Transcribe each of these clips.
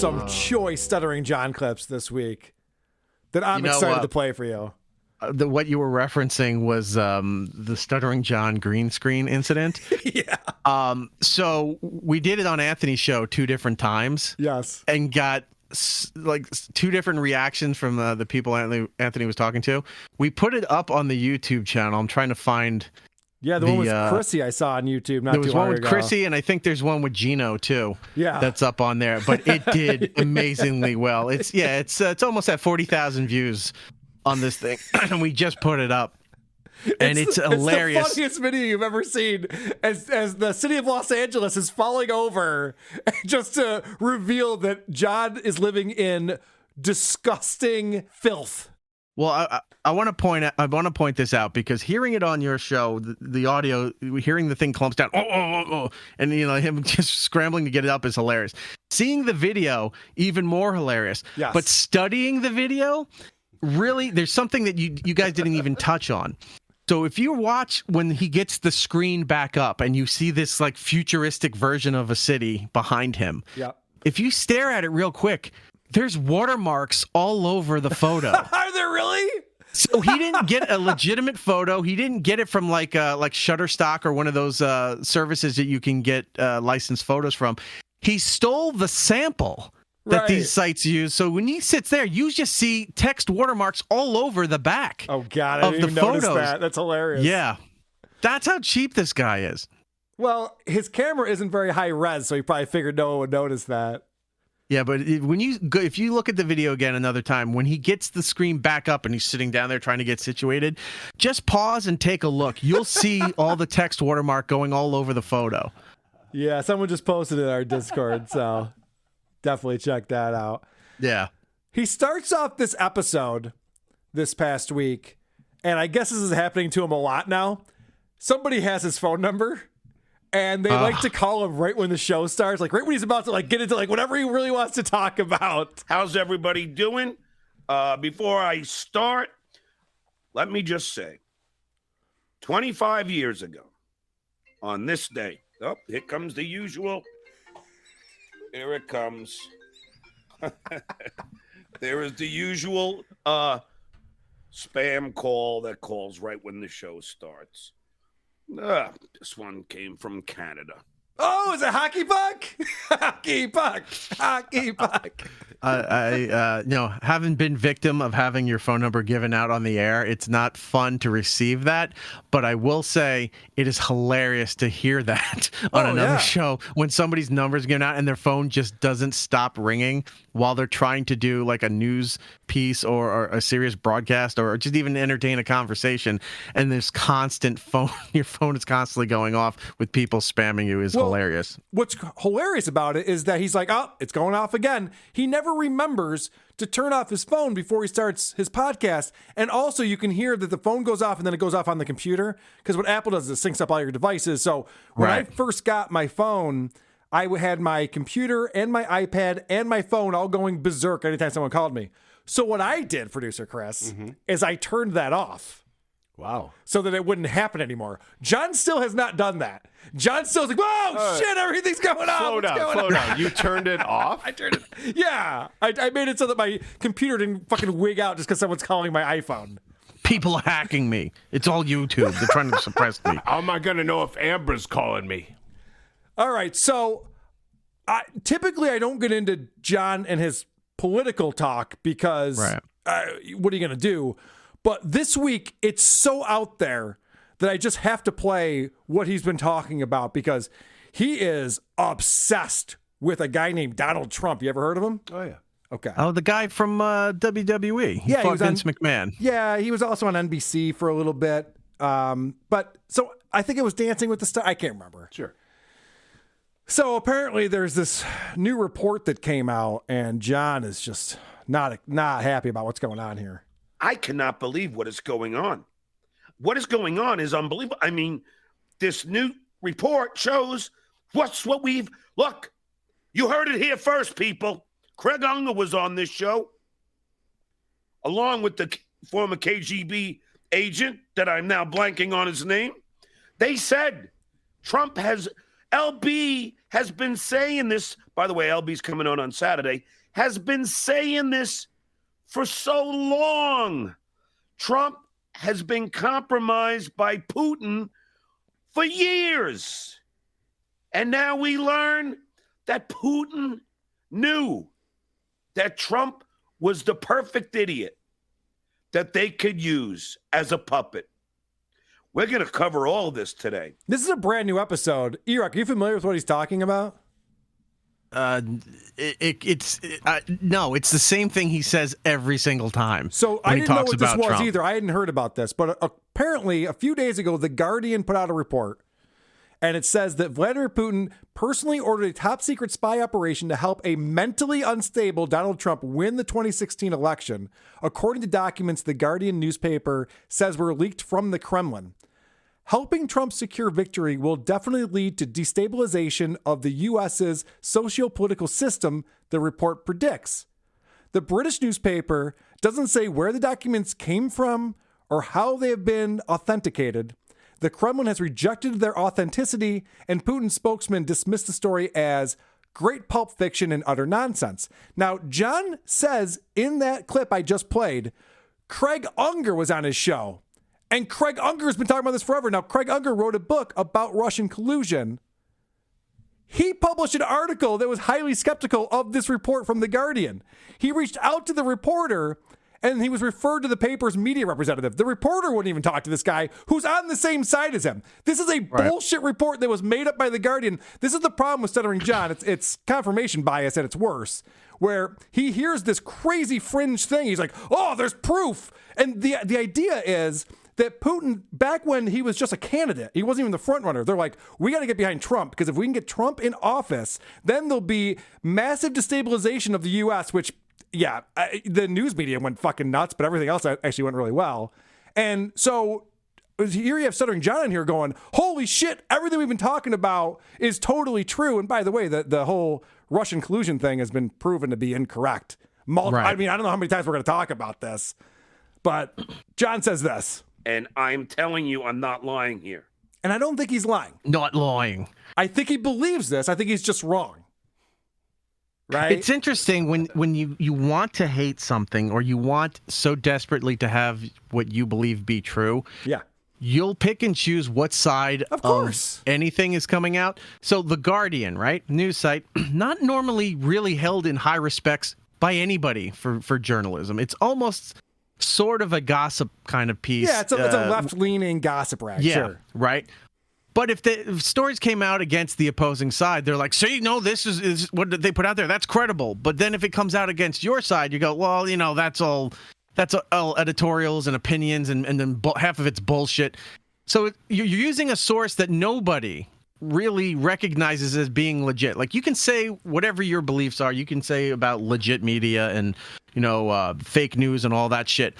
some choice Stuttering John clips this week that I'm excited to play for you. What you were referencing was the Stuttering John green screen incident. Yeah. So we did it on Anthony's show 2 different times. Yes. And got like 2 different reactions from the people Anthony was talking to. We put it up on the YouTube channel. I'm trying to find. Yeah, the one with Chrissy I saw on YouTube not too long ago. There was one with Chrissy, and I think there's one with Gino too. Yeah, that's up on there. But it did amazingly well. It's almost at 40,000 views on this thing, and we just put it up. And it's hilarious. It's the funniest video you've ever seen as the city of Los Angeles is falling over just to reveal that John is living in disgusting filth. Well, I want to point this out because hearing it on your show, the audio, hearing the thing clumps down, and him just scrambling to get it up is hilarious. Seeing the video, even more hilarious. Yes. But studying the video, really, there's something that you guys didn't even touch on. So if you watch when he gets the screen back up and you see this like futuristic version of a city behind him, if you stare at it real quick, there's watermarks all over the photo. Are there really? So he didn't get a legitimate photo. He didn't get it from like Shutterstock or one of those services that you can get licensed photos from. He stole the sample that these sites use. So when he sits there, you just see text watermarks all over the back. Oh God, I didn't even notice that. That's hilarious. Yeah, that's how cheap this guy is. Well, his camera isn't very high res, so he probably figured no one would notice that. Yeah, but if you look at the video again another time, when he gets the screen back up and he's sitting down there trying to get situated, just pause and take a look. You'll see all the text watermark going all over the photo. Yeah, someone just posted it in our Discord, so definitely check that out. Yeah. He starts off this episode this past week, and I guess this is happening to him a lot now. Somebody has his phone number. And they like to call him right when the show starts, like right when he's about to like get into like whatever he really wants to talk about. How's everybody doing? Before I start, let me just say, 25 years ago, on this day, here comes the usual. Here it comes. There is the usual spam call that calls right when the show starts. This one came from Canada. Oh, is it Hockey Puck? Hockey Puck. Hockey Puck. Having been victim of having your phone number given out on the air, it's not fun to receive that. But I will say it is hilarious to hear that on another show when somebody's number is given out and their phone just doesn't stop ringing while they're trying to do like a news piece or a serious broadcast or just even entertain a conversation. And there's constant phone. Your phone is constantly going off with people spamming you is hilarious. What's hilarious about it is that he's like, oh, it's going off again. He never remembers to turn off his phone before he starts his podcast. And also you can hear that the phone goes off and then it goes off on the computer because what Apple does is it syncs up all your devices. So when I first got my phone, I had my computer and my iPad and my phone all going berserk anytime someone called me. So what I did, producer Chris, is I turned that off. Wow. So that it wouldn't happen anymore. John still has not done that. John still's like, whoa, shit, everything's going on. Slow down. You turned it off? I turned it. Yeah. I made it so that my computer didn't fucking wig out just because someone's calling my iPhone. People are hacking me. It's all YouTube. They're trying to suppress me. How am I going to know if Amber's calling me? All right. So typically I don't get into John and his political talk because what are you going to do? But this week, it's so out there that I just have to play what he's been talking about because he is obsessed with a guy named Donald Trump. You ever heard of him? Oh, yeah. Okay. Oh, the guy from WWE. He fought Vince McMahon. Yeah, he was also on NBC for a little bit. But so I think it was Dancing with the Stars. I can't remember. Sure. So apparently there's this new report that came out, and John is just not happy about what's going on here. I cannot believe what is going on. What is going on is unbelievable. I mean, this new report shows what we've... Look, you heard it here first, people. Craig Unger was on this show, along with the former KGB agent that I'm now blanking on his name. They said Trump has LB has been saying this. By the way, LB's coming on Saturday. Has been saying this for so long. Trump has been compromised by Putin for years. And now we learn that Putin knew that Trump was the perfect idiot that they could use as a puppet. We're going to cover all of this today. This is a brand new episode. Erik, are you familiar with what he's talking about? No, it's the same thing he says every single time. So I didn't know what this was either. I hadn't heard about this, but apparently a few days ago, The Guardian put out a report, and it says that Vladimir Putin personally ordered a top secret spy operation to help a mentally unstable Donald Trump win the 2016 election, according to documents the Guardian newspaper says were leaked from the Kremlin. Helping Trump secure victory will definitely lead to destabilization of the U.S.'s socio-political system, the report predicts. The British newspaper doesn't say where the documents came from or how they have been authenticated. The Kremlin has rejected their authenticity, and Putin's spokesman dismissed the story as great pulp fiction and utter nonsense. Now, John says in that clip I just played, Craig Unger was on his show. And Craig Unger has been talking about this forever. Now, Craig Unger wrote a book about Russian collusion. He published an article that was highly skeptical of this report from The Guardian. He reached out to the reporter, and he was referred to the paper's media representative. The reporter wouldn't even talk to this guy who's on the same side as him. This is a bullshit report that was made up by The Guardian. This is the problem with Stuttering John. It's confirmation bias at its worst, where he hears this crazy fringe thing. He's like, oh, there's proof. And the idea is that Putin, back when he was just a candidate, he wasn't even the front runner. They're like, we got to get behind Trump, because if we can get Trump in office, then there'll be massive destabilization of the U.S., which, yeah, the news media went fucking nuts, but everything else actually went really well. And so here you have Stuttering John in here going, holy shit, everything we've been talking about is totally true. And by the way, the whole Russian collusion thing has been proven to be incorrect. I mean, I don't know how many times we're going to talk about this, but John says this. And I'm telling you, I'm not lying here. And I don't think he's lying. Not lying. I think he believes this. I think he's just wrong. Right? It's interesting when you want to hate something, or you want so desperately to have what you believe be true. Yeah. You'll pick and choose what side of anything is coming out. So The Guardian, right? News site, not normally really held in high respects by anybody for journalism. It's almost sort of a gossip kind of piece. Yeah, it's a left-leaning gossip rag. Yeah, sure. Right. But if stories came out against the opposing side, they're like, see, no, this is what they put out there. That's credible. But then if it comes out against your side, you go, well, that's all editorials and opinions, and then half of it's bullshit. So you're using a source that nobody really recognizes as being legit. Like, you can say whatever your beliefs are. You can say about legit media and, fake news and all that shit.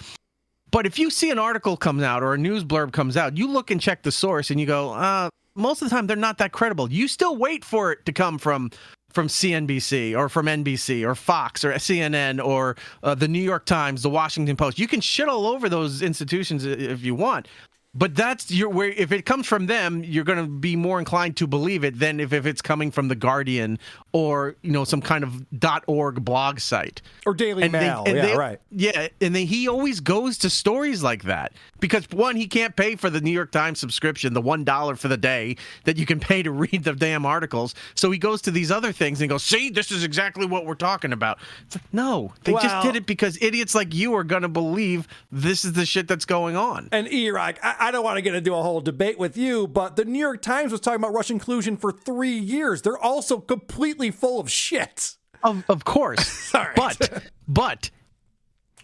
But if you see an article comes out or a news blurb comes out, you look and check the source and you go, most of the time they're not that credible. You still wait for it to come from CNBC or from NBC or Fox or CNN or the New York Times, the Washington Post. You can shit all over those institutions if you want. But that's if it comes from them, you're going to be more inclined to believe it than if it's coming from The Guardian or, some kind of .org blog site. Or Daily Mail. Right. Yeah, and he always goes to stories like that because, one, he can't pay for the New York Times subscription, the $1 for the day that you can pay to read the damn articles. So he goes to these other things and goes, see, this is exactly what we're talking about. It's like, no, they just did it because idiots like you are going to believe this is the shit that's going on. And Erik, I don't want to get into a whole debate with you, but the New York Times was talking about Russian collusion for 3 years. They're also completely full of shit. Of course. All right. But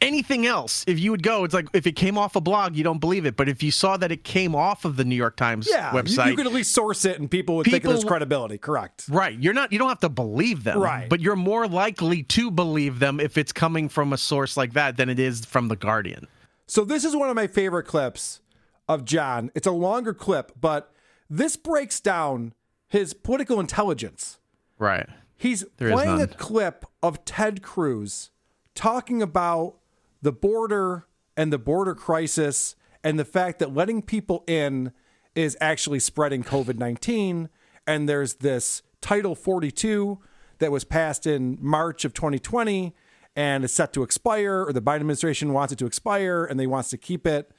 anything else, if you would go, it's like if it came off a blog, you don't believe it. But if you saw that it came off of the New York Times website, you could at least source it, and people would think there's credibility. Correct. Right. You don't have to believe them. Right. But you're more likely to believe them if it's coming from a source like that than it is from The Guardian. So this is one of my favorite clips of John. It's a longer clip, but this breaks down his political intelligence. Right. He's playing a clip of Ted Cruz talking about the border and the border crisis and the fact that letting people in is actually spreading COVID-19. and there's this Title 42 that was passed in March of 2020 and is set to expire, or the Biden administration wants it to expire and they wants to keep it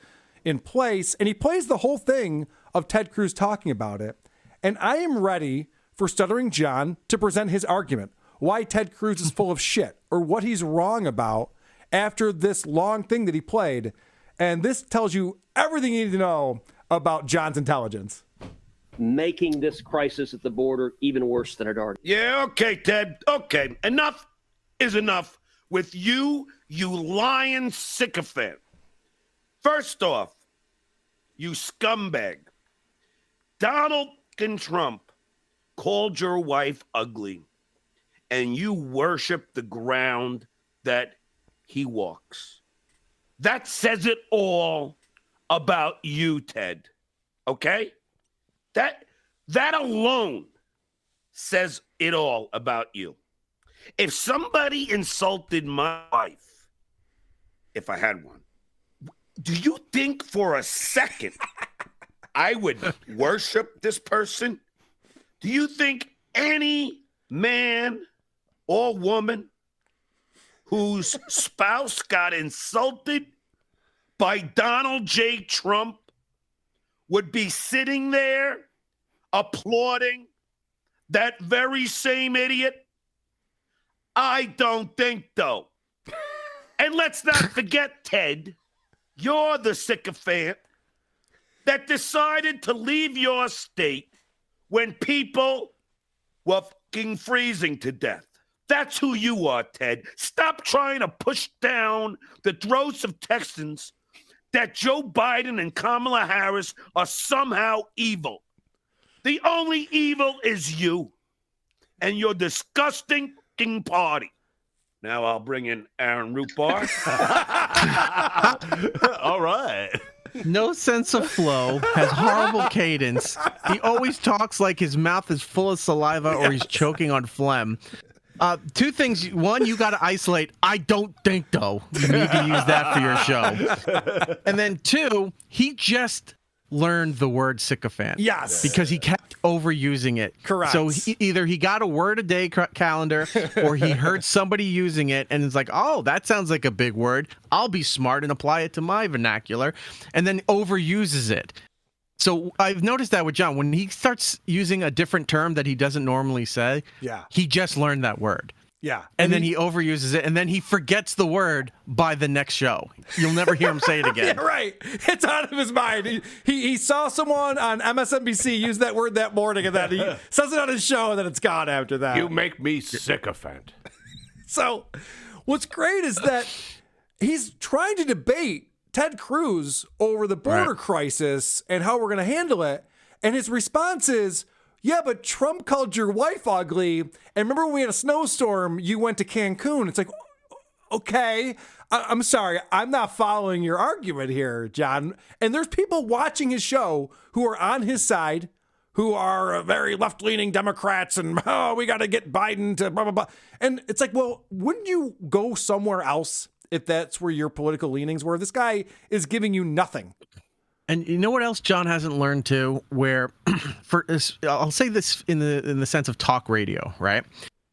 in place. And he plays the whole thing of Ted Cruz talking about it. And I am ready for Stuttering John to present his argument, why Ted Cruz is full of shit or what he's wrong about after this long thing that he played. And this tells you everything you need to know about John's intelligence. Making this crisis at the border even worse than it already. Yeah, okay, Ted. Okay, enough is enough with you lying sycophant. First off, you scumbag. Donald Trump called your wife ugly, and you worship the ground that he walks. That says it all about you, Ted. Okay? That alone says it all about you. If somebody insulted my wife, if I had one, do you think for a second I would worship this person? Do you think any man or woman whose spouse got insulted by Donald J. Trump would be sitting there applauding that very same idiot? I don't think so. And let's not forget, Ted, you're the sycophant that decided to leave your state when people were fucking freezing to death. That's who you are, Ted. Stop trying to push down the throats of Texans that Joe Biden and Kamala Harris are somehow evil. The only evil is you and your disgusting fucking party. Now I'll bring in Aaron Rootbar. All right. No sense of flow, has horrible cadence. He always talks like his mouth is full of saliva or he's choking on phlegm. Two things. One, you got to isolate. I don't think, though. You need to use that for your show. And then two, he just learned the word sycophant. Yes. Because he kept overusing it. Correct. So either he got a word a day calendar or he heard somebody using it and it's like, oh, that sounds like a big word. I'll be smart and apply it to my vernacular, and then overuses it. So I've noticed that with John, when he starts using a different term that he doesn't normally say, he just learned that word. Yeah. And then he overuses it, and then he forgets the word by the next show. You'll never hear him say it again. Yeah, right. It's out of his mind. He saw someone on MSNBC use that word that morning, and then he says it on his show, and then it's gone after that. You make me sycophant. So what's great is that he's trying to debate Ted Cruz over the border crisis and how we're going to handle it. And his response is, yeah, but Trump called your wife ugly. And remember when we had a snowstorm, you went to Cancun. It's like, okay, I'm sorry. I'm not following your argument here, John. And there's people watching his show who are on his side, who are very left-leaning Democrats, and, oh, we got to get Biden to blah, blah, blah. And it's like, well, wouldn't you go somewhere else if that's where your political leanings were? This guy is giving you nothing. And you know what else John hasn't learned too? Where, I'll say this in the sense of talk radio, right?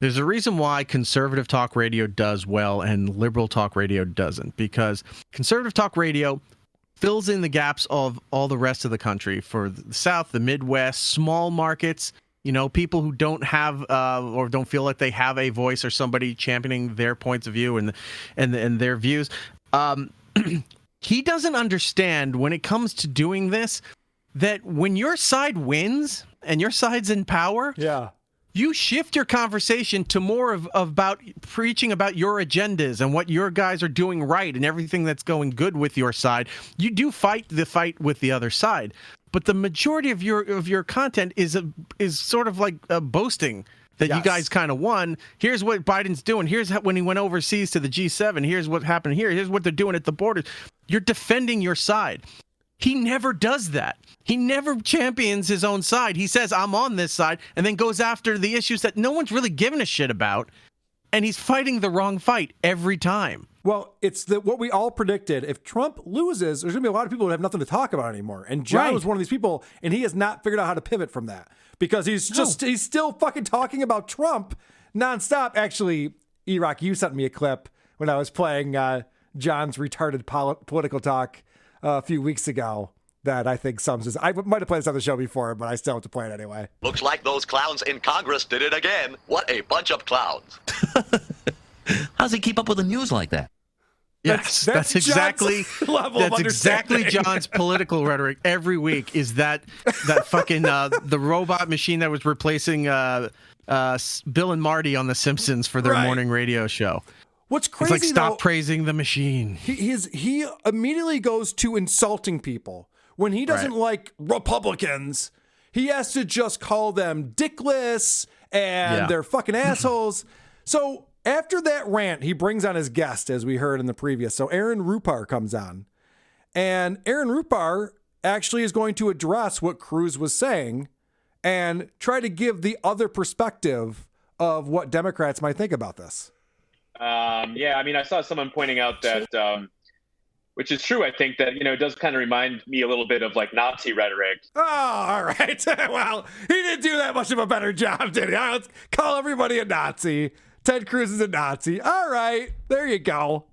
There's a reason why conservative talk radio does well and liberal talk radio doesn't, because conservative talk radio fills in the gaps of all the rest of the country for the South, the Midwest, small markets. You know, people who don't have or don't feel like they have a voice or somebody championing their points of view and their views. He doesn't understand when it comes to doing this that when your side wins and your side's in power, you shift your conversation to more of about preaching about your agendas and what your guys are doing right and everything that's going good with your side. You do fight the fight with the other side, but the majority of your content is sort of like boasting that you guys kind of won. Here's what Biden's doing. Here's when he went overseas to the G7. Here's what happened here. Here's what they're doing at the borders. You're defending your side. He never does that. He never champions his own side. He says, I'm on this side, and then goes after the issues that no one's really giving a shit about. And he's fighting the wrong fight every time. Well, it's what we all predicted. If Trump loses, there's going to be a lot of people who have nothing to talk about anymore. And John was one of these people, and he has not figured out how to pivot from that because he's still fucking talking about Trump nonstop. Actually, Erik, you sent me a clip when I was playing John's retarded political talk a few weeks ago that I think sums this. I might have played this on the show before, but I still have to play it anyway. Looks like those clowns in Congress did it again. What a bunch of clowns. How does he keep up with the news like that? Yes, that's exactly John's political rhetoric every week. Is that fucking the robot machine that was replacing Bill and Marty on The Simpsons for their morning radio show? What's crazy? It's like stop praising the machine. He immediately goes to insulting people when he doesn't like Republicans. He has to just call them dickless and they're fucking assholes. So. After that rant, he brings on his guest, as we heard in the previous. So Aaron Rupar comes on. And Aaron Rupar actually is going to address what Cruz was saying and try to give the other perspective of what Democrats might think about this. I saw someone pointing out that, which is true, I think, that, it does kind of remind me a little bit of like Nazi rhetoric. Oh, all right. Well, he didn't do that much of a better job, did he? All right, let's call everybody a Nazi. Ted Cruz is a Nazi. All right, there you go.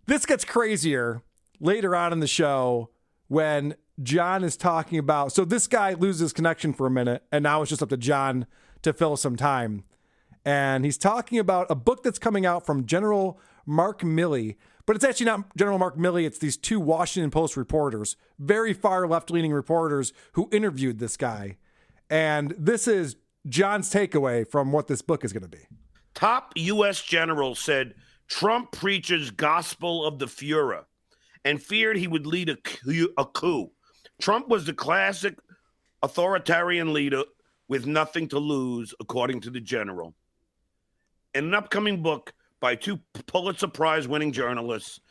This gets crazier later on in the show when John is talking about, so this guy loses connection for a minute, and now it's just up to John to fill some time. And he's talking about a book that's coming out from General Mark Milley, but it's actually not General Mark Milley. It's these two Washington Post reporters, very far left-leaning reporters who interviewed this guy. And this is John's takeaway from what this book is going to be. Top U.S. general said Trump preaches gospel of the Führer and feared he would lead a coup. Trump was the classic authoritarian leader with nothing to lose, according to the general. In an upcoming book by two Pulitzer Prize winning journalists,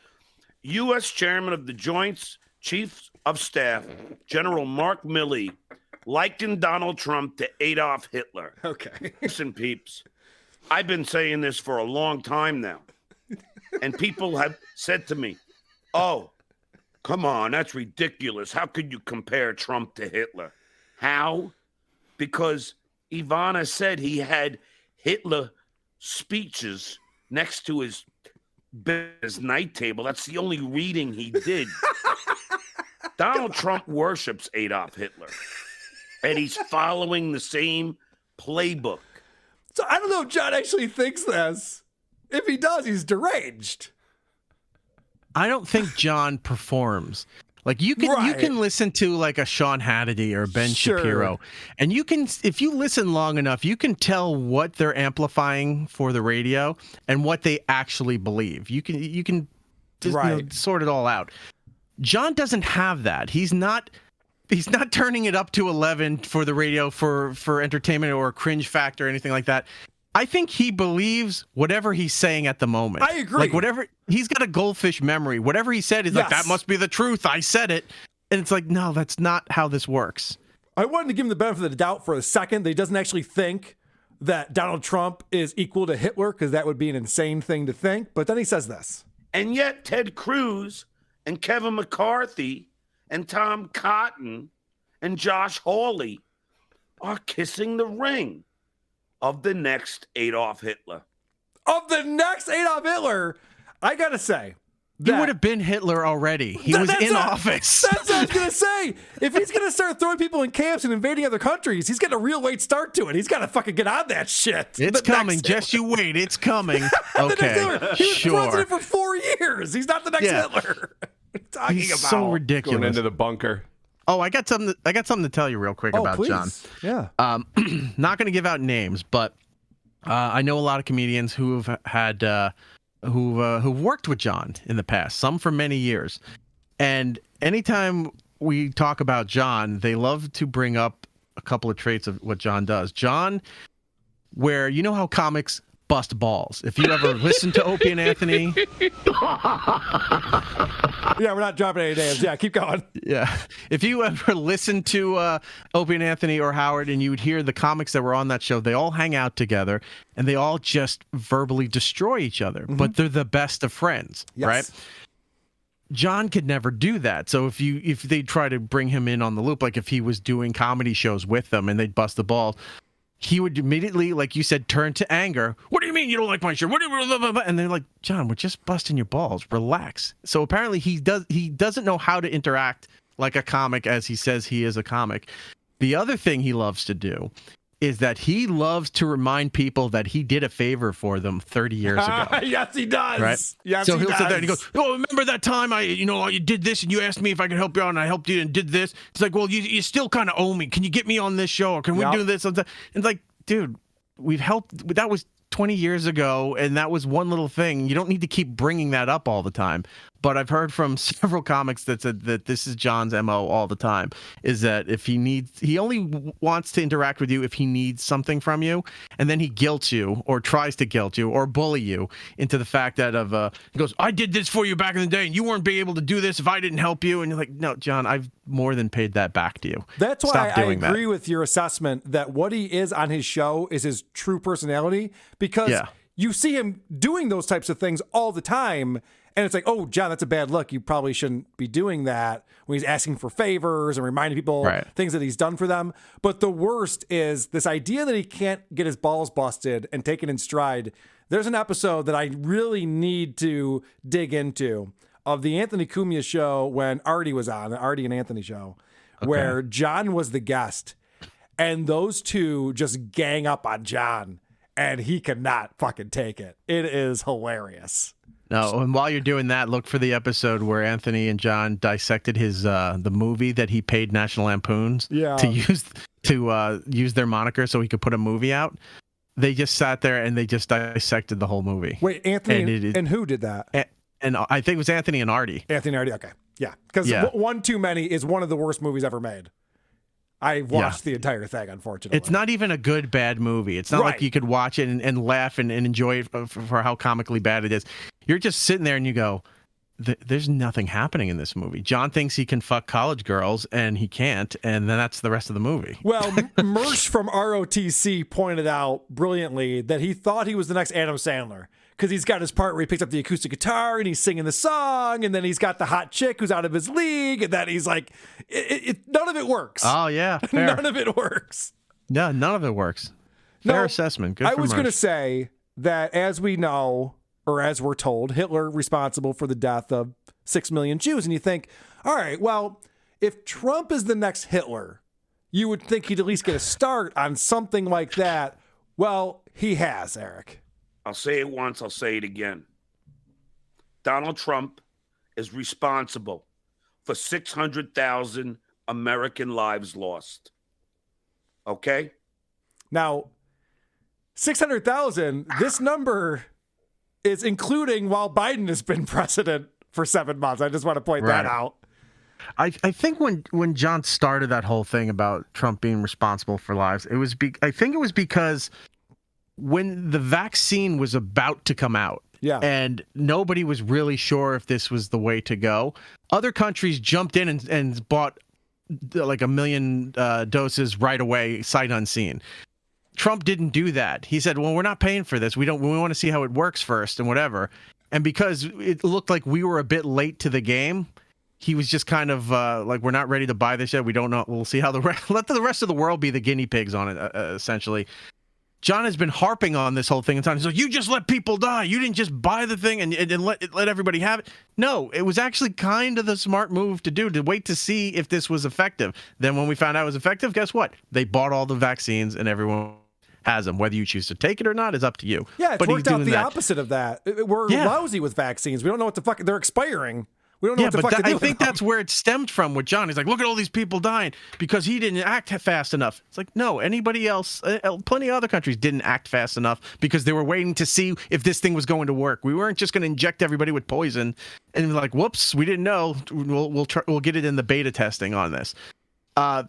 U.S. Chairman of the Joint Chiefs of Staff, General Mark Milley, likened Donald Trump to Adolf Hitler. Okay. Listen, peeps, I've been saying this for a long time now. And people have said to me, oh, come on, that's ridiculous. How could you compare Trump to Hitler? How? Because Ivana said he had Hitler speeches next to his night table. That's the only reading he did. Donald Trump worships Adolf Hitler. And he's following the same playbook. So I don't know if John actually thinks this. If he does, he's deranged. I don't think John performs. Like you can listen to like a Sean Hannity or Ben Shapiro, and you can, if you listen long enough, you can tell what they're amplifying for the radio and what they actually believe. You can just sort it all out. John doesn't have that. He's not turning it up to 11 for the radio for entertainment or cringe factor or anything like that. I think he believes whatever he's saying at the moment. I agree. Like whatever, he's got a goldfish memory. Whatever he said is like, that must be the truth. I said it. And it's like, no, that's not how this works. I wanted to give him the benefit of the doubt for a second that he doesn't actually think that Donald Trump is equal to Hitler, because that would be an insane thing to think. But then he says this. And yet Ted Cruz and Kevin McCarthy and Tom Cotton and Josh Hawley are kissing the ring of the next Adolf Hitler. Of the next Adolf Hitler, I gotta say, he would have been Hitler already. He was in office. That's what I was gonna say. If he's gonna start throwing people in camps and invading other countries, he's getting a real late start to it. He's gotta fucking get on that shit. It's coming. Just you wait. It's coming. Okay, he was president for 4 years. He's not the next Hitler. He's so ridiculous. Going into the bunker. Oh, I got something to tell you real quick about please. John. Yeah. Not going to give out names, but I know a lot of comedians who've had who've worked with John in the past, some for many years. And anytime we talk about John, they love to bring up a couple of traits of what John does. John, where you know how comics bust balls. If you ever listen to Opie and Anthony, Yeah, we're not dropping any names. Yeah, keep going. yeah. If you ever listen to Opie and Anthony or Howard, and you would hear the comics that were on that show, they all hang out together and they all just verbally destroy each other, but they're the best of friends, right? John could never do that. So if they try to bring him in on the loop, like if he was doing comedy shows with them and they'd bust the balls, he would immediately, like you said, turn to anger. What do you mean you don't like my shirt? What do you, and they're like, John, we're just busting your balls. Relax. So apparently he doesn't know how to interact like a comic as he says he is a comic. The other thing he loves to do is that he loves to remind people that he did a favor for them 30 years ago. Yes, he does. Right? Yes, so he he'll sit there does. and he goes, "Oh, remember that time you did this and you asked me if I could help you out and I helped you and did this?" It's like, well, you still kind of owe me. Can you get me on this show or can we do this? And it's like, dude, we've helped. That was 20 years ago, and that was one little thing. You don't need to keep bringing that up all the time. But I've heard from several comics that said that this is John's MO all the time, is that if he only wants to interact with you if he needs something from you, and then he guilts you or tries to guilt you or bully you into the fact that he goes, I did this for you back in the day and you weren't be able to do this if I didn't help you. And you're like, no, John, I've more than paid that back to you. That's why Stop I doing agree that. with your assessment that what he is on his show is his true personality, because you see him doing those types of things all the time. And it's like, oh, John, that's a bad look. You probably shouldn't be doing that when he's asking for favors and reminding people things that he's done for them. But the worst is this idea that he can't get his balls busted and take it in stride. There's an episode that I really need to dig into of the Anthony Cumia show when Artie was on, the Artie and Anthony show, where John was the guest. And those two just gang up on John. And he could not fucking take it. It is hilarious. No, and while you're doing that, look for the episode where Anthony and John dissected his the movie that he paid National Lampoons to use their moniker so he could put a movie out. They just sat there and they just dissected the whole movie. Wait, Anthony and who did that? And I think it was Anthony and Artie. Anthony and Artie, okay. Yeah, because One Too Many is one of the worst movies ever made. I watched the entire thing, unfortunately. It's not even a good, bad movie. It's not like you could watch it and laugh and enjoy it for how comically bad it is. You're just sitting there and you go, there's nothing happening in this movie. John thinks he can fuck college girls and he can't, and then that's the rest of the movie. Well, Mersh from ROTC pointed out brilliantly that he thought he was the next Adam Sandler, because he's got his part where he picks up the acoustic guitar and he's singing the song, and then he's got the hot chick who's out of his league, and then he's like, none of it works. Oh, yeah. Fair. None of it works. No, none of it works. Fair assessment. Good for I was going to Mersh. say that, as we know, or as we're told, Hitler responsible for the death of 6 million Jews. And you think, all right, well, if Trump is the next Hitler, you would think he'd at least get a start on something like that. Well, he has, Eric. I'll say it once, I'll say it again. Donald Trump is responsible for 600,000 American lives lost. Okay? Now, 600,000, this number is including while Biden has been president for 7 months. I just want to point that out. I think when John started that whole thing about Trump being responsible for lives, I think it was because when the vaccine was about to come out, and nobody was really sure if this was the way to go, other countries jumped in and bought like 1 million doses right away, sight unseen. Trump didn't do that. He said, well, we're not paying for this. We want to see how it works first and whatever. And because it looked like we were a bit late to the game, he was just kind of like, we're not ready to buy this yet. We don't know. We'll see how let the rest of the world be the guinea pigs on it, essentially. John has been harping on this whole thing and he's like, you just let people die. You didn't just buy the thing and let everybody have it. No, it was actually kind of the smart move to do, to wait to see if this was effective. Then when we found out it was effective, guess what? They bought all the vaccines and everyone has them. Whether you choose to take it or not is up to you. Yeah, it's worked out the opposite of that. We're lousy with vaccines. We don't know what the fuck, they're expiring. We don't know what the fuck to do. I think that's where it stemmed from with John. He's like, look at all these people dying because he didn't act fast enough. It's like, no, anybody else, plenty of other countries didn't act fast enough because they were waiting to see if this thing was going to work. We weren't just going to inject everybody with poison and be like, whoops, we didn't know. We'll get it in the beta testing on this.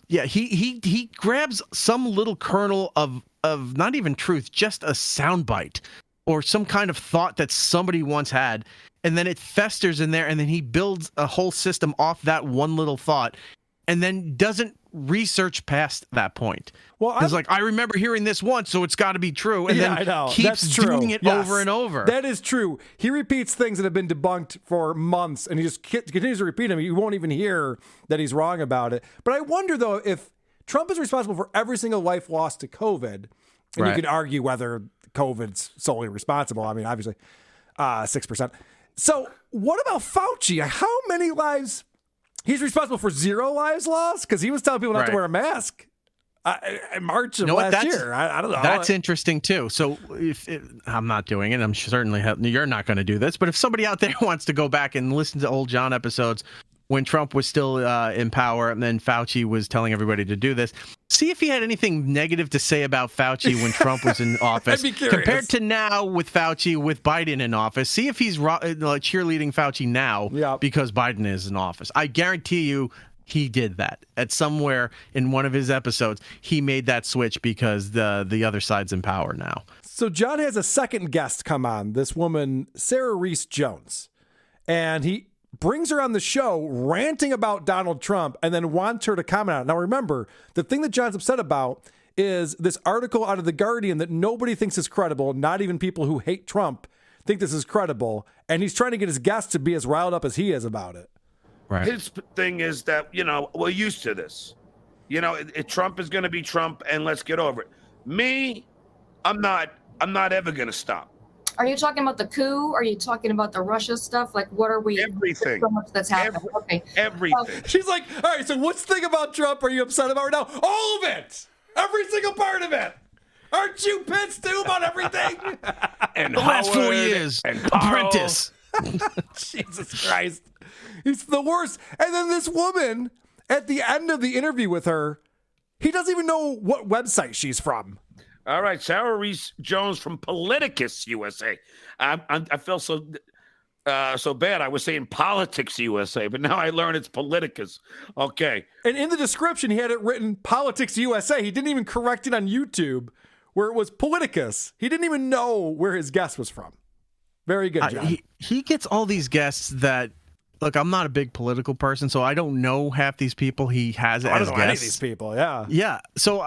He grabs some little kernel of not even truth, just a soundbite or some kind of thought that somebody once had, and then it festers in there, and then he builds a whole system off that one little thought, and then doesn't research past that point. Well, it's like, I remember hearing this once, so it's got to be true, and I then know. keeps doing it over and over. That is true. He repeats things that have been debunked for months, and he just continues to repeat them. You won't even hear that he's wrong about it. But I wonder, though, if Trump is responsible for every single life lost to COVID, and you can argue whether COVID's solely responsible. I mean, obviously, 6%. So what about Fauci? How many lives? He's responsible for 0 lives lost because he was telling people not to wear a mask in March of last year. I don't know. That's interesting, too. So I'm not doing it. I'm certainly you're not going to do this. But if somebody out there wants to go back and listen to old John episodes when Trump was still in power and then Fauci was telling everybody to do this, see if he had anything negative to say about Fauci when Trump was in office compared to now with Fauci with Biden in office. See if he's cheerleading Fauci now because Biden is in office. I guarantee you he did that at somewhere in one of his episodes. He made that switch because the other side's in power now. So John has a second guest come on, this woman, Sarah Reese Jones, and he brings her on the show ranting about Donald Trump and then wants her to comment on it. Now, remember, the thing that John's upset about is this article out of The Guardian that nobody thinks is credible, not even people who hate Trump think this is credible, and he's trying to get his guests to be as riled up as he is about it. Right. His thing is that, we're used to this. Trump is going to be Trump, and let's get over it. Me, I'm not ever going to stop. Are you talking about the coup? Are you talking about the Russia stuff? Like, what are we? Everything. So much that's happened. Everything. She's like, all right, so what's the thing about Trump are you upset about right now? All of it. Every single part of it. Aren't you pissed too about everything? And the last 4 years. And Apprentice. Jesus Christ. He's the worst. And then this woman, at the end of the interview with her, he doesn't even know what website she's from. All right, Sarah Reese Jones from Politicus USA. I felt so bad. I was saying Politics USA, but now I learn it's Politicus. Okay. And in the description, he had it written Politics USA. He didn't even correct it on YouTube, where it was Politicus. He didn't even know where his guest was from. Very good, John. He gets all these guests that. Look, I'm not a big political person, so I don't know half these people he has as guests. I don't know any of these people, yeah. Yeah, so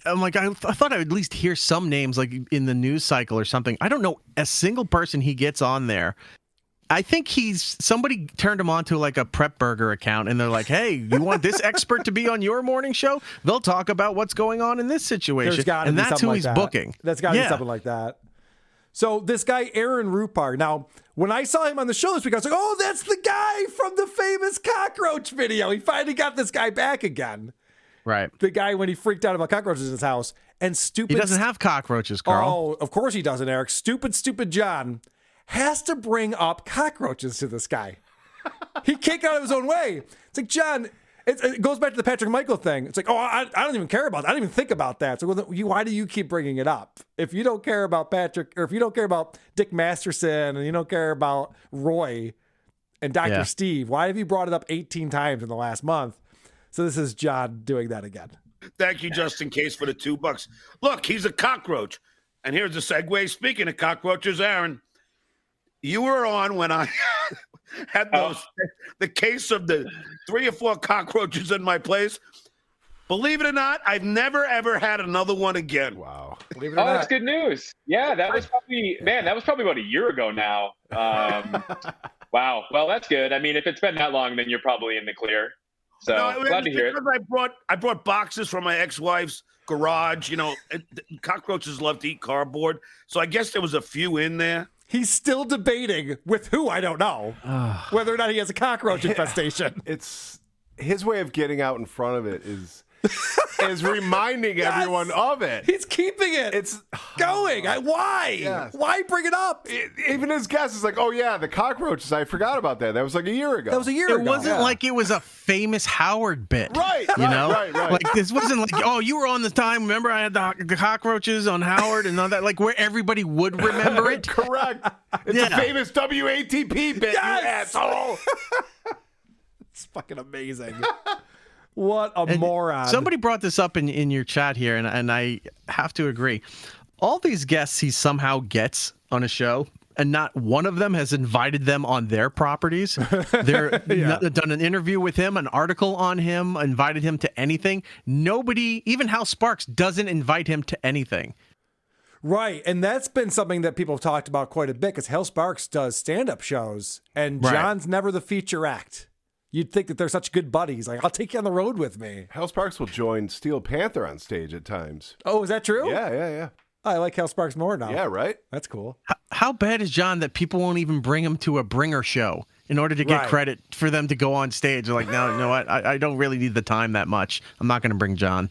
I'm like, I thought I would at least hear some names like in the news cycle or something. I don't know a single person he gets on there. I think somebody turned him on to like a Prep Burger account, and they're like, hey, you want this expert to be on your morning show? They'll talk about what's going on in this situation. And that's who he's booking. That's got to be something like that. So this guy, Aaron Rupar. Now, when I saw him on the show this week, I was like, oh, that's the guy from the famous Cockroach video. He finally got this guy back again. Right. The guy when he freaked out about cockroaches in his house. And stupid. He doesn't have cockroaches, Carl. Oh, of course he doesn't, Eric. Stupid John has to bring up cockroaches to this guy. He can't get out of his own way. It's like, John, it goes back to the Patrick Michael thing. It's like, oh, I don't even care about that. I don't even think about that. So why do you keep bringing it up? If you don't care about Patrick, or if you don't care about Dick Masterson, and you don't care about Roy and Dr. Steve, why have you brought it up 18 times in the last month? So this is John doing that again. Thank you, just in case, for the $2. Look, he's a cockroach. And here's a segue. Speaking of cockroaches, Aaron, you were on when I had the case of the 3 or 4 cockroaches in my place. Believe it or not, I've never, ever had another one again. Wow. Believe it or not. That's good news. Yeah, that was probably about a year ago now. Wow. Well, that's good. I mean, if it's been that long, then you're probably in the clear. So glad to hear it. I brought boxes from my ex-wife's garage. Cockroaches love to eat cardboard. So I guess there was a few in there. He's still debating with who, I don't know, whether or not he has a cockroach infestation. It's his way of getting out in front of it is reminding everyone of it. He's keeping it. It's going. Why? Yes. Why bring it up? Even his guest is like, oh, yeah, the cockroaches. I forgot about that. That was like a year ago. It wasn't like it was a famous Howard bit. Right. Right. Like, this wasn't like, oh, you were on the time. Remember I had the cockroaches on Howard and all that, like where everybody would remember it. Correct. It's a famous WATP bit, you asshole. It's fucking amazing. What a moron. Somebody brought this up in your chat here, and I have to agree. all these guests he somehow gets on a show, and not one of them has invited them on their properties. They're done an interview with him, an article on him, invited him to anything. Nobody, even Hal Sparks, doesn't invite him to anything. Right, and that's been something that people have talked about quite a bit, because Hal Sparks does stand-up shows, and John's never the feature act. You'd think that they're such good buddies. Like, I'll take you on the road with me. Hal Sparks will join Steel Panther on stage at times. Oh, is that true? Yeah. I like Hal Sparks more now. Yeah, right? That's cool. How bad is John that people won't even bring him to a bringer show in order to get credit for them to go on stage? They're like, no, you know what? I don't really need the time that much. I'm not going to bring John.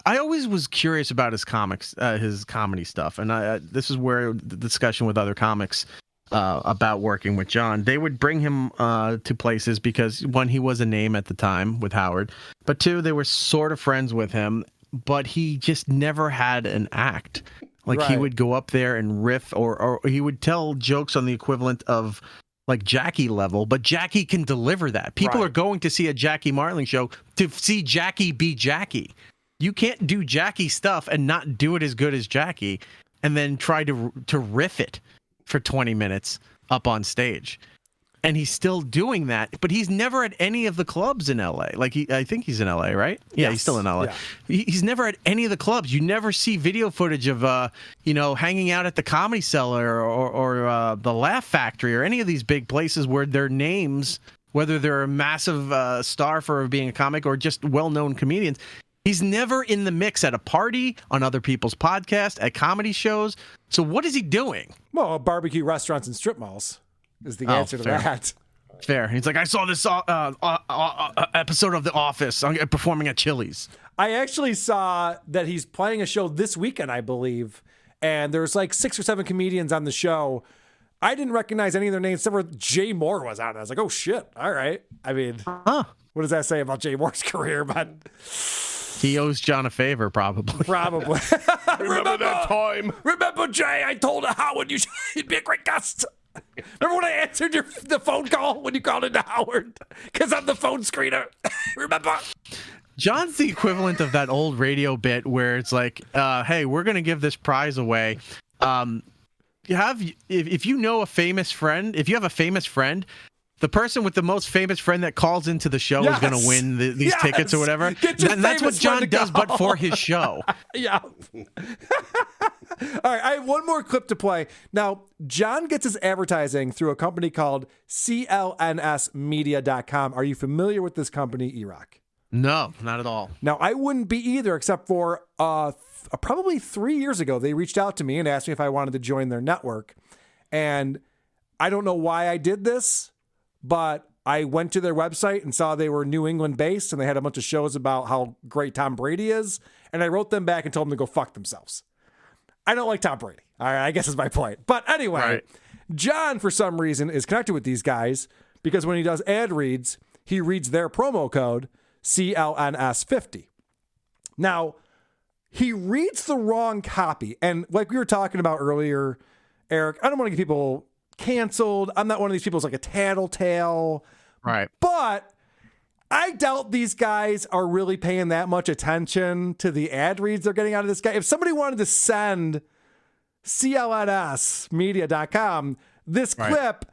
I always was curious about his comedy stuff. And this is where the discussion with other comics about working with John, they would bring him to places because, one, he was a name at the time with Howard, but two, they were sort of friends with him. But he just never had an act. Like he would go up there and riff, or he would tell jokes on the equivalent of like Jackie level, but Jackie can deliver that. People are going to see a Jackie Martling show to see Jackie be Jackie. You can't do Jackie stuff and not do it as good as Jackie and then try to riff it for 20 minutes up on stage. And he's still doing that, but he's never at any of the clubs in LA. Like I think he's in LA, right? Yeah, yes. He's still in LA. Yeah. He's never at any of the clubs. You never see video footage of, hanging out at the Comedy Cellar or the Laugh Factory or any of these big places where their names, whether they're a massive star for being a comic or just well-known comedians, he's never in the mix at a party, on other people's podcasts, at comedy shows. So what is he doing? Well, barbecue restaurants and strip malls is the answer to that. Fair. He's like, I saw this episode of The Office. I'm performing at Chili's. I actually saw that he's playing a show this weekend, I believe, and there's like 6 or 7 comedians on the show. I didn't recognize any of their names, except for Jay Moore was on it. I was like, oh shit, all right. I mean, what does that say about Jay Moore's career? But he owes John a favor, probably. Probably. Remember that time? Remember, Jay, I told Howard you'd be a great guest. Remember when I answered the phone call when you called into Howard? Because I'm the phone screener. Remember? John's the equivalent of that old radio bit where it's like, hey, we're going to give this prize away. If you know a famous friend, if you have a famous friend, the person with the most famous friend that calls into the show is going to win these tickets or whatever. And that's what John does, but for his show. Yeah. All right, I have one more clip to play. Now, John gets his advertising through a company called clnsmedia.com. Are you familiar with this company, Erock? No, not at all. Now, I wouldn't be either, except for probably 3 years ago, they reached out to me and asked me if I wanted to join their network. And I don't know why I did this, but I went to their website and saw they were New England based and they had a bunch of shows about how great Tom Brady is. And I wrote them back and told them to go fuck themselves. I don't like Tom Brady. All right, I guess is my point. But anyway, John, for some reason, is connected with these guys because when he does ad reads, he reads their promo code, CLNS50. Now, he reads the wrong copy. And like we were talking about earlier, Eric, I don't want to get people canceled. I'm not one of these people who's like a tattletale. Right. But I doubt these guys are really paying that much attention to the ad reads they're getting out of this guy. If somebody wanted to send clnsmedia.com this clip,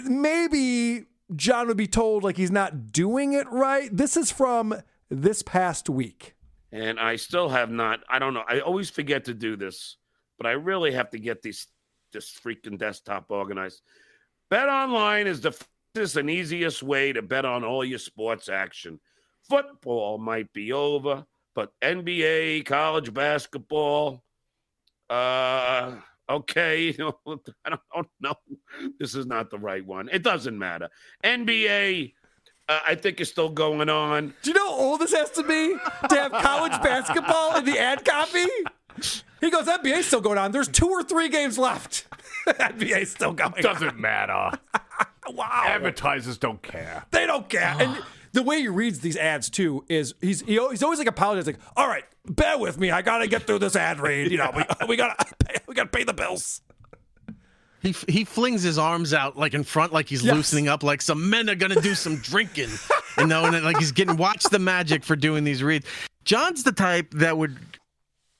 maybe John would be told like he's not doing it right. This is from this past week. And I still have not, I don't know. I always forget to do this, but I really have to get this freaking desktop organized. Bet Online is the fastest and easiest way to bet on all your sports action. Football might be over, but NBA, college basketball, okay, I don't know. This is not the right one. It doesn't matter. NBA, I think is still going on. Do you know how old this has to be to have college basketball in the ad copy? He goes, NBA's still going on. There's 2 or 3 games left. NBA's still going on. Doesn't matter. Wow. Advertisers don't care. They don't care. And the way he reads these ads, too, is he's always like apologizing. Like, all right, bear with me. I got to get through this ad read. You know, we got to pay the bills. He flings his arms out like in front, like he's loosening up, like some men are going to do some drinking. And like he's watch the magic for doing these reads. John's the type that would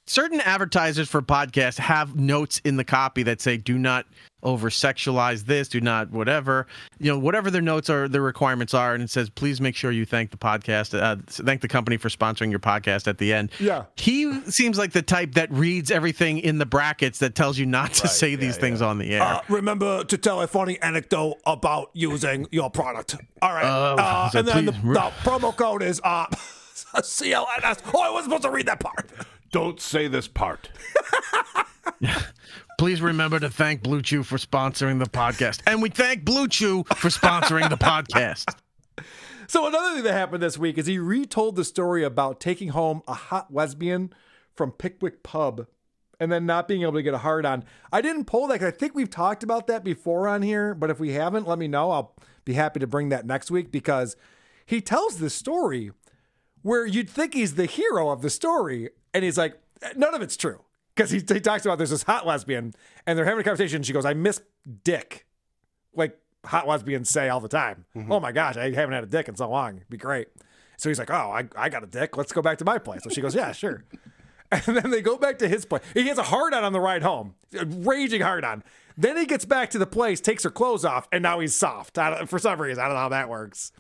certain advertisers for podcasts have notes in the copy that say, do not over sexualize this, do not whatever, whatever their notes are, their requirements are. And it says, please make sure you thank the podcast, thank the company for sponsoring your podcast at the end. Yeah. He seems like the type that reads everything in the brackets that tells you not to say these things on the air. Remember to tell a funny anecdote about using your product. All right. And then the promo code is CLNS. Oh, I wasn't supposed to read that part. Don't say this part. Please remember to thank Blue Chew for sponsoring the podcast. And we thank Blue Chew for sponsoring the podcast. So another thing that happened this week is he retold the story about taking home a hot lesbian from Pickwick Pub and then not being able to get a hard on. I didn't pull that because I think we've talked about that before on here, but if we haven't, let me know. I'll be happy to bring that next week because he tells this story where you'd think he's the hero of the story. And he's like, none of it's true. Because he talks about there's this hot lesbian and they're having a conversation. And she goes, I miss dick. Like hot lesbians say all the time. Mm-hmm. Oh my gosh, I haven't had a dick in so long. It'd be great. So he's like, oh, I got a dick. Let's go back to my place. So she goes, yeah, sure. And then they go back to his place. He has a hard on the ride home. A raging hard on. Then he gets back to the place, takes her clothes off, and now he's soft. For some reason. I don't know how that works.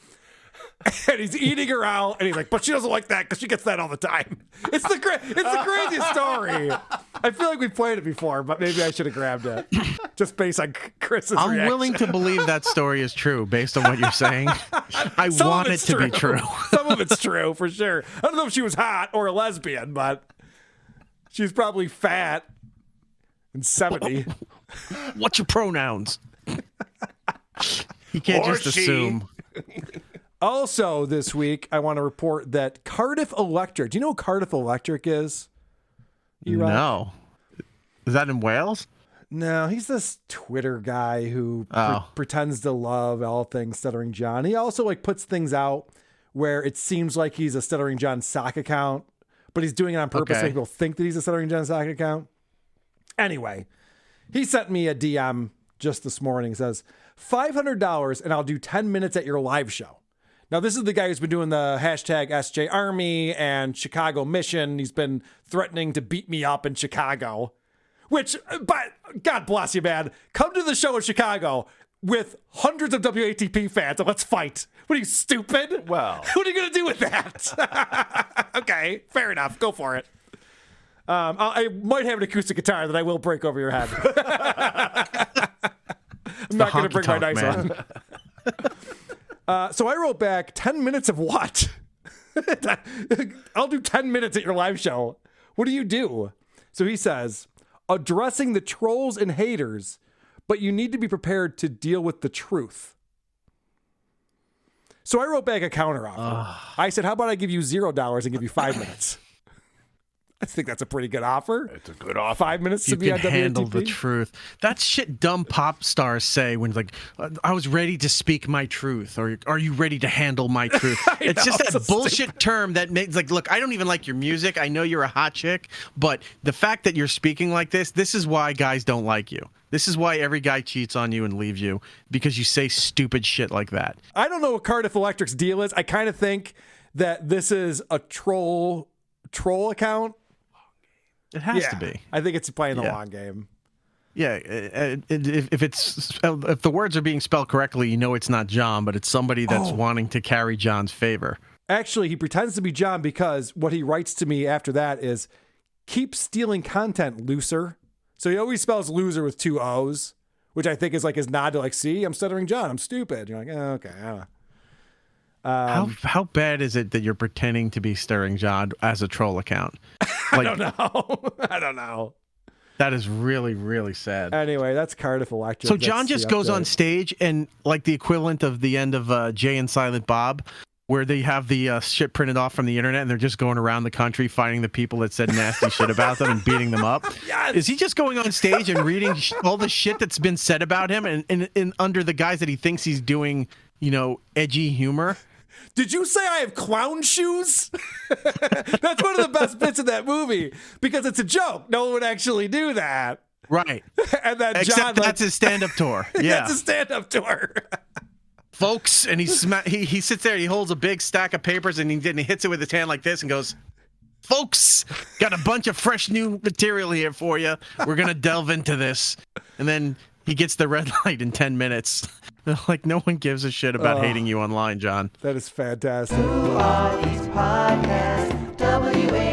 And he's eating her out, and he's like, but she doesn't like that because she gets that all the time. It's the craziest story. I feel like we've played it before, but maybe I should have grabbed it just based on Chris's reaction. I'm willing to believe that story is true based on what you're saying. I want it to be true. Some of it's true, for sure. I don't know if she was hot or a lesbian, but she was probably fat and 70. What's your pronouns? You can't just assume. Also, this week, I want to report that Cardiff Electric. Do you know what Cardiff Electric is? No. Is that in Wales? No, he's this Twitter guy who pretends to love all things Stuttering John. He also puts things out where it seems like he's a Stuttering John sock account, but he's doing it on purpose so people think that he's a Stuttering John sock account. Anyway, he sent me a DM just this morning. Says, $500 and I'll do 10 minutes at your live show. Now, this is the guy who's been doing the hashtag SJ Army and Chicago Mission. He's been threatening to beat me up in Chicago, which, but God bless you, man. Come to the show in Chicago with hundreds of WATP fans and let's fight. What are you, stupid? Well, what are you going to do with that? Okay, fair enough. Go for it. I might have an acoustic guitar that I will break over your head. I'm not going to bring my dice on. So I wrote back, 10 minutes of what? I'll do 10 minutes at your live show. What do you do? So he says, addressing the trolls and haters, but you need to be prepared to deal with the truth. So I wrote back a counteroffer. I said, how about I give you $0 and give you 5 minutes? I think that's a pretty good offer. It's a good offer. 5 minutes to be on WATP. You can handle the truth. That's shit dumb pop stars say when I was ready to speak my truth, or are you ready to handle my truth? It's just that bullshit term that makes look, I don't even like your music. I know you're a hot chick, but the fact that you're speaking like this is why guys don't like you. This is why every guy cheats on you and leaves you, because you say stupid shit like that. I don't know what Cardiff Electric's deal is. I kind of think that this is a troll account. It has to be. I think it's playing the long game. Yeah, if the words are being spelled correctly, you know it's not John, but it's somebody that's wanting to carry John's favor. Actually, he pretends to be John because what he writes to me after that is, keep stealing content, loser. So he always spells loser with 2 O's, which I think is his nod to see, I'm Stuttering John, I'm stupid. You're like, okay, I don't know. How bad is it that you're pretending to be Stuttering John as a troll account? I don't know. That is really, really sad. Anyway, that's Cardiff Electric. So John just goes on stage and the equivalent of the end of Jay and Silent Bob, where they have the shit printed off from the internet and they're just going around the country fighting the people that said nasty shit about them and beating them up. Yes. Is he just going on stage and reading all the shit that's been said about him and under the guise that he thinks he's doing, edgy humor? Did you say I have clown shoes? That's one of the best bits of that movie because it's a joke. No one would actually do that. Right. And then Except John, that's his stand-up tour. Yeah. That's a stand-up tour. Folks, and he sits there, he holds a big stack of papers and he hits it with his hand like this and goes, Folks, got a bunch of fresh new material here for you. We're going to delve into this. And then he gets the red light in 10 minutes. Like, no one gives a shit about hating you online, John. That is fantastic. Who are these podcasts? WATP.